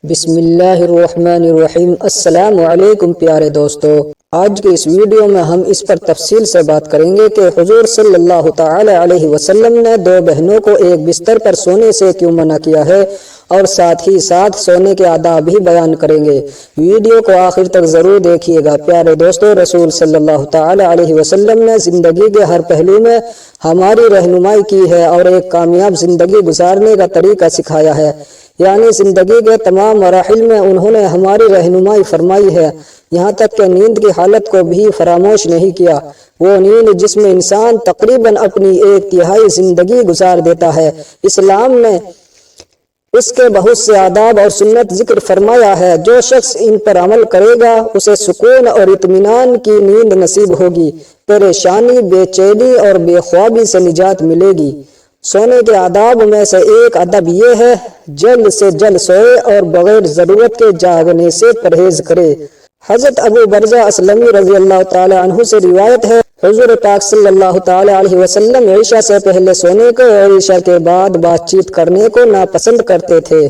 بسم اللہ الرحمن الرحیم۔ السلام علیکم پیارے دوستو، آج کے اس ویڈیو میں ہم اس پر تفصیل سے بات کریں گے کہ حضور صلی اللہ تعالی علیہ وسلم نے دو بہنوں کو ایک بستر پر سونے سے کیوں منع کیا ہے، اور ساتھ ہی ساتھ سونے کے آداب بھی بیان کریں گے۔ ویڈیو کو آخر تک ضرور دیکھیے گا۔ پیارے دوستو، رسول صلی اللہ تعالی علیہ وسلم نے زندگی کے ہر پہلو میں ہماری رہنمائی کی ہے اور ایک کامیاب زندگی گزارنے کا طریقہ سکھایا ہے، یعنی زندگی کے تمام مراحل میں انہوں نے ہماری رہنمائی فرمائی ہے، یہاں تک کہ نیند کی حالت کو بھی فراموش نہیں کیا۔ وہ نیند جس میں انسان تقریباً اپنی ایک تہائی زندگی گزار دیتا ہے، اسلام نے اس کے بہت سے آداب اور سنت ذکر فرمایا ہے۔ جو شخص ان پر عمل کرے گا اسے سکون اور اطمینان کی نیند نصیب ہوگی، پریشانی، بے چینی اور بے خوابی سے نجات ملے گی۔ سونے کے آداب میں سے ایک ادب یہ ہے، جلد سے جلد سوئے اور بغیر ضرورت کے جاگنے سے پرہیز کرے۔ حضرت ابو برزہ اسلمی رضی اللہ تعالی عنہ سے روایت ہے، حضور پاک صلی اللہ تعالی علیہ وسلم عشاء سے پہلے سونے کو اور عشاء کے بعد بات چیت کرنے کو ناپسند کرتے تھے۔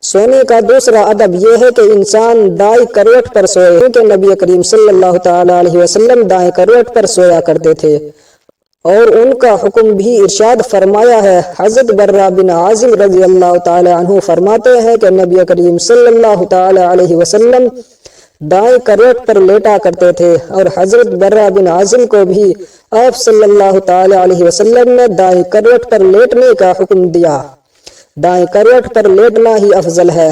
سونے کا دوسرا ادب یہ ہے کہ انسان دائیں کروٹ پر سوئے، کیونکہ نبی کریم صلی اللہ تعالی علیہ وسلم دائیں کروٹ پر سویا کرتے تھے اور ان کا حکم بھی ارشاد فرمایا ہے۔ حضرت برہ بن عازب رضی اللہ تعالی عنہ فرماتے ہیں کہ نبی کریم صلی اللہ تعالی علیہ وسلم دائیں کروٹ پر لیٹا کرتے تھے، اور حضرت برہ بن عازب کو بھی آپ صلی اللہ تعالی علیہ وسلم نے دائیں کروٹ پر لیٹنے کا حکم دیا۔ دائیں کروٹ پر لیٹنا ہی افضل ہے،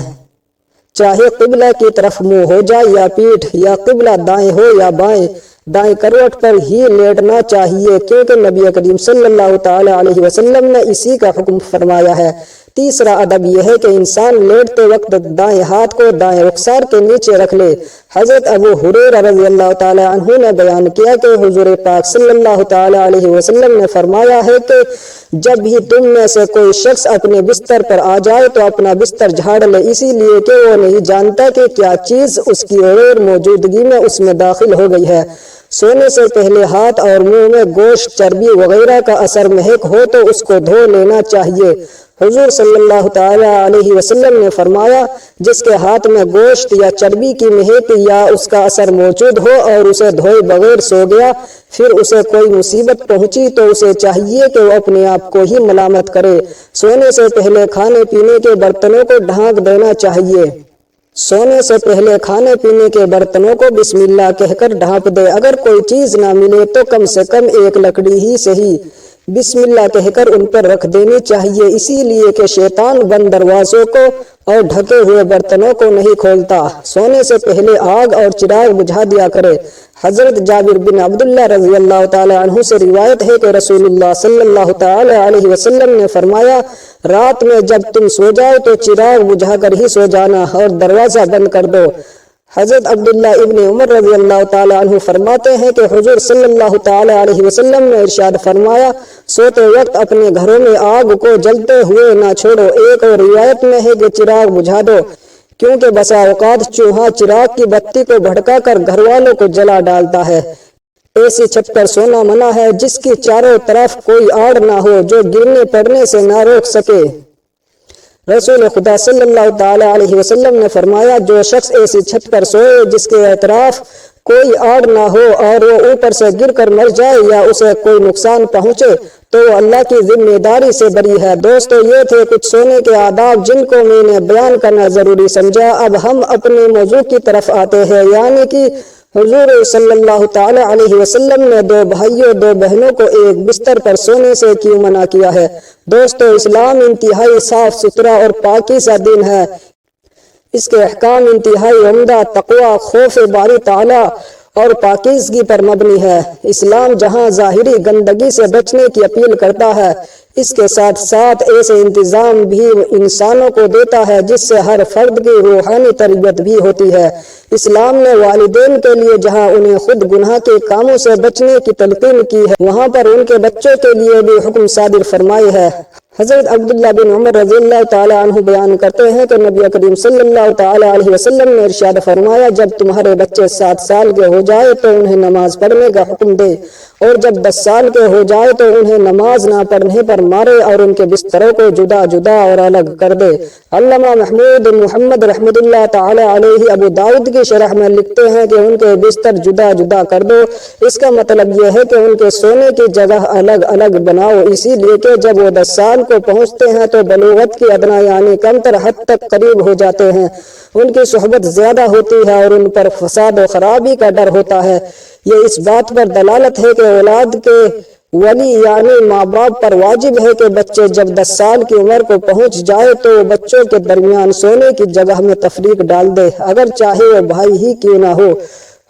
چاہے قبلہ کی طرف منہ ہو جائے یا پیٹھ، یا قبلہ دائیں ہو یا بائیں، دائیں کروٹ پر ہی لیٹنا چاہیے، کیونکہ نبی کریم صلی اللہ تعالی علیہ وسلم نے اسی کا حکم فرمایا ہے۔ تیسرا ادب یہ ہے کہ انسان لیٹتے وقت دائیں ہاتھ کو دائیں رخسار کے نیچے رکھ لے۔ حضرت ابو ہریرہ رضی اللہ تعالی عنہ نے بیان کیا کہ حضور پاک صلی اللہ تعالی علیہ وسلم نے فرمایا ہے کہ جب بھی تم میں سے کوئی شخص اپنے بستر پر آ جائے تو اپنا بستر جھاڑ لے، اسی لیے کہ وہ نہیں جانتا کہ کیا چیز اس کی غیر موجودگی میں اس میں داخل ہو گئی ہے۔ سونے سے پہلے ہاتھ اور منہ میں گوشت، چربی وغیرہ کا اثر مہک ہو تو اس کو دھو لینا چاہیے۔ حضور صلی اللہ تعالی علیہ وسلم نے فرمایا، جس کے ہاتھ میں گوشت یا چربی کی مہک یا اس کا اثر موجود ہو اور اسے دھوئے بغیر سو گیا، پھر اسے کوئی مصیبت پہنچی تو اسے چاہیے کہ وہ اپنے آپ کو ہی ملامت کرے۔ سونے سے پہلے کھانے پینے کے برتنوں کو ڈھانک دینا چاہیے۔ سونے سے پہلے کھانے پینے کے برتنوں کو بسم اللہ کہہ کر ڈھانپ دے۔ اگر کوئی چیز نہ ملے تو کم سے کم ایک لکڑی ہی صحیح بسم اللہ کہہ کر ان پر رکھ دینی چاہیے، اسی لیے کہ شیطان بند دروازوں کو اور ڈھکے ہوئے برتنوں کو نہیں کھولتا۔ سونے سے پہلے آگ اور چراغ بجھا دیا کرے۔ حضرت جابر بن عبداللہ رضی اللہ تعالی عنہ سے روایت ہے کہ رسول اللہ صلی اللہ تعالی علیہ وسلم نے فرمایا، رات میں جب تم سو جاؤ تو چراغ بجھا کر ہی سو جانا اور دروازہ بند کر دو۔ حضرت عبداللہ ابن عمر رضی اللہ تعالی عنہ فرماتے ہیں کہ حضور صلی اللہ تعالی علیہ وسلم نے ارشاد فرمایا، سوتے وقت اپنے گھروں میں آگ کو جلتے ہوئے نہ چھوڑو۔ ایک اور روایت میں ہے کہ چراغ بجھا دو، کیونکہ بسا اوقات چوہا چراغ کی بتی کو بھڑکا کر گھر والوں کو جلا ڈالتا ہے۔ ایسی چھت پر سونا منع ہے جس کی چاروں طرف کوئی آڑ نہ ہو، جو گرنے پڑنے سے نہ روک سکے۔ رسول خدا صلی اللہ تعالی علیہ وسلم نے فرمایا، جو شخص ایسی چھت پر سوئے جس کے اطراف کوئی آڑ نہ ہو اور وہ اوپر سے گر کر مر جائے یا اسے کوئی نقصان پہنچے تو وہ اللہ کی ذمہ داری سے بری ہے۔ دوستو، یہ تھے کچھ سونے کے آداب جن کو میں نے بیان کرنا ضروری سمجھا۔ اب ہم اپنے موضوع کی طرف آتے ہیں، یعنی کہ حضور صلی اللہ تعالی علیہ وسلم نے دو بھائیوں، دو بہنوں کو ایک بستر پر سونے سے کیوں منع کیا ہے۔ دوستو، اسلام انتہائی صاف ستھرا اور پاکیزہ دین ہے۔ اس کے احکام انتہائی عمدہ، تقوی، خوف باری تعالی اور پاکیزگی پر مبنی ہے۔ اسلام جہاں ظاہری گندگی سے بچنے کی اپیل کرتا ہے، اس کے ساتھ ساتھ ایسے انتظام بھی انسانوں کو دیتا ہے جس سے ہر فرد کی روحانی تربیت بھی ہوتی ہے۔ اسلام نے والدین کے لیے جہاں انہیں خود گناہ کے کاموں سے بچنے کی تلقین کی ہے، وہاں پر ان کے بچوں کے لیے بھی حکم صادر فرمائے ہے۔ حضرت عبداللہ بن عمر رضی اللہ تعالی عنہ بیان کرتے ہیں کہ نبی کریم صلی اللہ تعالی علیہ وسلم نے ارشاد فرمایا، جب تمہارے بچے 7 سال کے ہو جائے تو انہیں نماز پڑھنے کا حکم دے، اور جب 10 سال کے ہو جائے تو انہیں نماز نہ پڑھنے پر مارے اور ان کے بستروں کو جدا جدا اور الگ کر دے۔ علامہ محمود محمد رحمۃ اللہ تعالی علیہ ابو داؤد کی شرح میں لکھتے ہیں کہ ان کے بستر جدا جدا کر دو، اس کا مطلب یہ ہے کہ ان کے سونے کی جگہ الگ الگ بناؤ، اسی لیے کہ جب وہ 10 سال کو پہنچتے ہیں تو بلوغت کی ادنا یعنی کم تر حد تک قریب ہو جاتے ہیں، ان کی صحبت زیادہ ہوتی ہے اور ان پر فساد و خرابی کا ڈر ہوتا ہے۔ یہ اس بات پر دلالت ہے کہ اولاد کے ولی یعنی ماں باپ پر واجب ہے کہ بچے جب 10 سال کی عمر کو پہنچ جائے تو بچوں کے درمیان سونے کی جگہ میں تفریق ڈال دے، اگر چاہے وہ بھائی ہی کیوں نہ ہو۔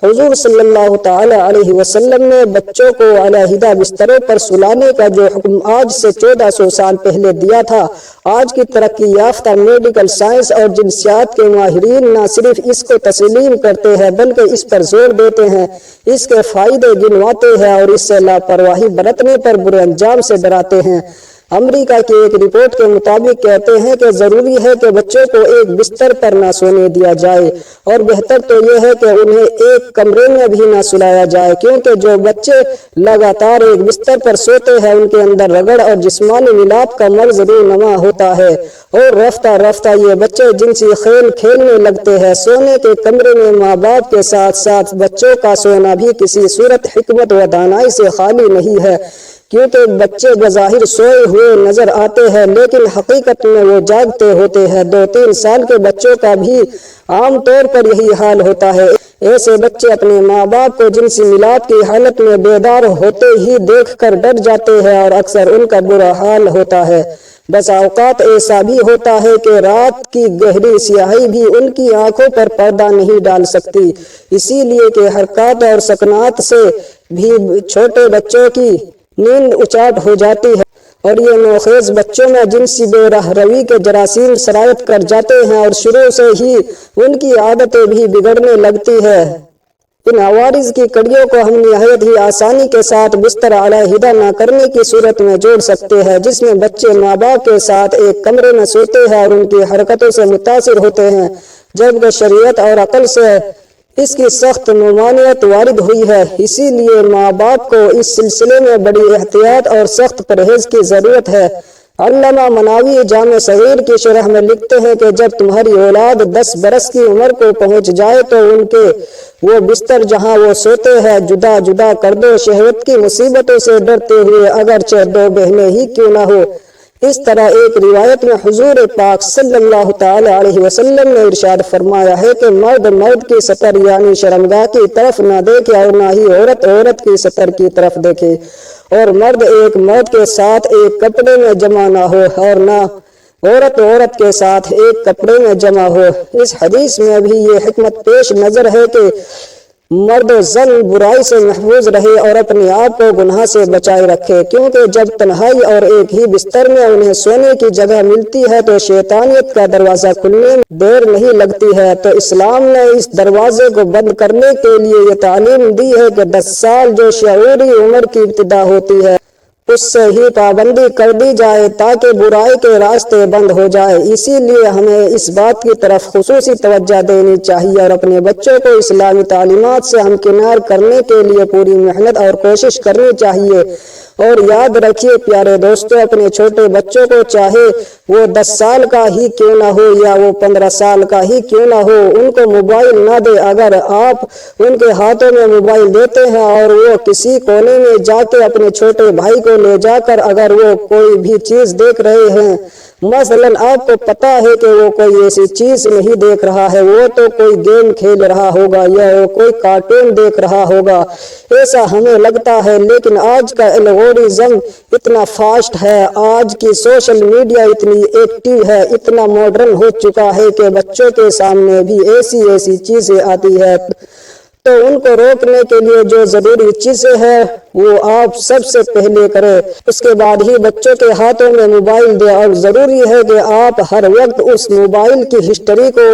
حضور صلی اللہ تعالی علیہ وسلم نے بچوں کو علیحدہ بستروں پر سلانے کا جو حکم آج سے 1400 سال پہلے دیا تھا، آج کی ترقی یافتہ میڈیکل سائنس اور جنسیات کے ماہرین نہ صرف اس کو تسلیم کرتے ہیں بلکہ اس پر زور دیتے ہیں، اس کے فائدے گنواتے ہیں اور اس سے لاپرواہی برتنے پر برے انجام سے ڈراتے ہیں۔ امریکہ کی ایک رپورٹ کے مطابق کہتے ہیں کہ ضروری ہے کہ بچوں کو ایک بستر پر نہ سونے دیا جائے، اور بہتر تو یہ ہے کہ انہیں ایک کمرے میں بھی نہ سلایا جائے، کیونکہ جو بچے لگاتار ایک بستر پر سوتے ہیں ان کے اندر رگڑ اور جسمانی ملاپ کا مرض رونما ہوتا ہے، اور رفتہ رفتہ یہ بچے جنسی کھیل کھیلنے لگتے ہیں۔ سونے کے کمرے میں ماں باپ کے ساتھ ساتھ بچوں کا سونا بھی کسی صورت حکمت و دانائی سے خالی نہیں ہے، کیونکہ بچے بظاہر سوئے ہوئے نظر آتے ہیں لیکن حقیقت میں وہ جاگتے ہوتے ہیں۔ 2-3 سال کے بچوں کا بھی عام طور پر یہی حال ہوتا ہے۔ ایسے بچے اپنے ماں باپ کو جنسی ملاپ کی حالت میں بیدار ہوتے ہی دیکھ کر ڈر جاتے ہیں اور اکثر ان کا برا حال ہوتا ہے۔ بس اوقات ایسا بھی ہوتا ہے کہ رات کی گہری سیاہی بھی ان کی آنکھوں پر پردہ نہیں ڈال سکتی، اسی لیے کہ حرکات اور سکنات سے بھی چھوٹے بچوں کی نیند اچاٹ ہو جاتی ہے، اور یہ نوخیز بچوں میں جنسی بے راہ روی کے جراثیم سرایت کر جاتے ہیں اور شروع سے ہی ان کی عادتیں بھی بگڑنے لگتی ہے۔ ان عوارض کی کڑیوں کو ہم نہایت ہی آسانی کے ساتھ بستر علیحدہ نہ کرنے کی صورت میں جوڑ سکتے ہیں، جس میں بچے ماں باپ کے ساتھ ایک کمرے میں سوتے ہیں اور ان کی حرکتوں سے متاثر ہوتے ہیں، جبکہ شریعت اور عقل سے اس کی سخت ممانعت وارد ہوئی ہے۔ اسی لیے ماں باپ کو اس سلسلے میں بڑی احتیاط اور سخت پرہیز کی ضرورت ہے۔ علامہ مناوی جامع صغیر کی شرح میں لکھتے ہیں کہ جب تمہاری اولاد 10 برس کی عمر کو پہنچ جائے تو ان کے وہ بستر جہاں وہ سوتے ہیں جدا جدا کر دو، شہوت کی مصیبتوں سے ڈرتے ہوئے، اگرچہ 2 بہنیں ہی کیوں نہ ہو۔ اس طرح ایک روایت میں حضور پاک صلی اللہ تعالی علیہ وسلم نے ارشاد فرمایا ہے کہ مرد مرد کی سطر یعنی شرمگاہ کی طرف نہ دیکھے اور نہ ہی عورت عورت کی سطر کی طرف دیکھے، اور مرد ایک مرد کے ساتھ ایک کپڑے میں جمع نہ ہو اور نہ عورت عورت کے ساتھ ایک کپڑے میں جمع ہو۔ اس حدیث میں بھی یہ حکمت پیش نظر ہے کہ مرد و زن برائی سے محفوظ رہے اور اپنے آپ کو گناہ سے بچائے رکھے، کیونکہ جب تنہائی اور ایک ہی بستر میں انہیں سونے کی جگہ ملتی ہے تو شیطانیت کا دروازہ کھلنے میں دیر نہیں لگتی ہے۔ تو اسلام نے اس دروازے کو بند کرنے کے لیے یہ تعلیم دی ہے کہ 10 سال جو شعوری عمر کی ابتدا ہوتی ہے اس سے ہی پابندی کر دی جائے تاکہ برائی کے راستے بند ہو جائے۔ اسی لیے ہمیں اس بات کی طرف خصوصی توجہ دینی چاہیے اور اپنے بچوں کو اسلامی تعلیمات سے ہمکنار کرنے کے لیے پوری محنت اور کوشش کرنی چاہیے۔ اور یاد رکھیے پیارے دوستو، اپنے چھوٹے بچوں کو چاہے وہ 10 سال کا ہی کیوں نہ ہو یا وہ 15 سال کا ہی کیوں نہ ہو، ان کو موبائل نہ دے۔ اگر آپ ان کے ہاتھوں میں موبائل دیتے ہیں اور وہ کسی کونے میں جا کے اپنے چھوٹے بھائی کو لے جا کر اگر وہ کوئی بھی چیز دیکھ رہے ہیں، مثلا آپ کو پتا ہے کہ وہ کوئی ایسی چیز نہیں دیکھ رہا ہے، وہ تو کوئی گیم کھیل رہا ہوگا یا وہ کوئی کارٹون دیکھ رہا ہوگا، ایسا ہمیں لگتا ہے، لیکن آج کا الگورزم اتنا فاسٹ ہے، آج کی سوشل میڈیا اتنی ایکٹیو ہے، اتنا ماڈرن ہو چکا ہے کہ بچوں کے سامنے بھی ایسی چیزیں آتی ہے، تو ان کو روکنے کے لیے جو ضروری چیزیں ہیں وہ آپ سب سے پہلے کریں، اس کے بعد ہی بچوں کے ہاتھوں میں موبائل دیں۔ اور ضروری ہے کہ آپ ہر وقت اس موبائل کی ہسٹری کو،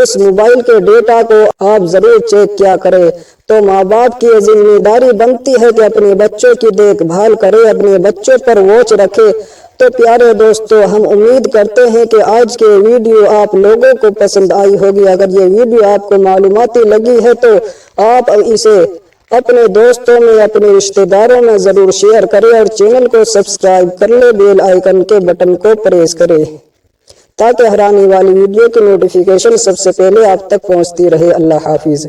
اس موبائل کے ڈیٹا کو آپ ضرور چیک کیا کریں۔ تو ماں باپ کی ذمہ داری بنتی ہے کہ اپنے بچوں کی دیکھ بھال کرے، اپنے بچوں پر واچ رکھے۔ تو پیارے دوستو، ہم امید کرتے ہیں کہ آج کے ویڈیو آپ لوگوں کو پسند آئی ہوگی۔ اگر یہ ویڈیو آپ کو معلوماتی لگی ہے تو آپ اسے اپنے دوستوں میں، اپنے رشتہ داروں میں ضرور شیئر کریں اور چینل کو سبسکرائب کر لیں، بیل آئیکن کے بٹن کو پریس کریں تاکہ ہر آنے والی ویڈیو کی نوٹیفیکیشن سب سے پہلے آپ تک پہنچتی رہے۔ اللہ حافظ۔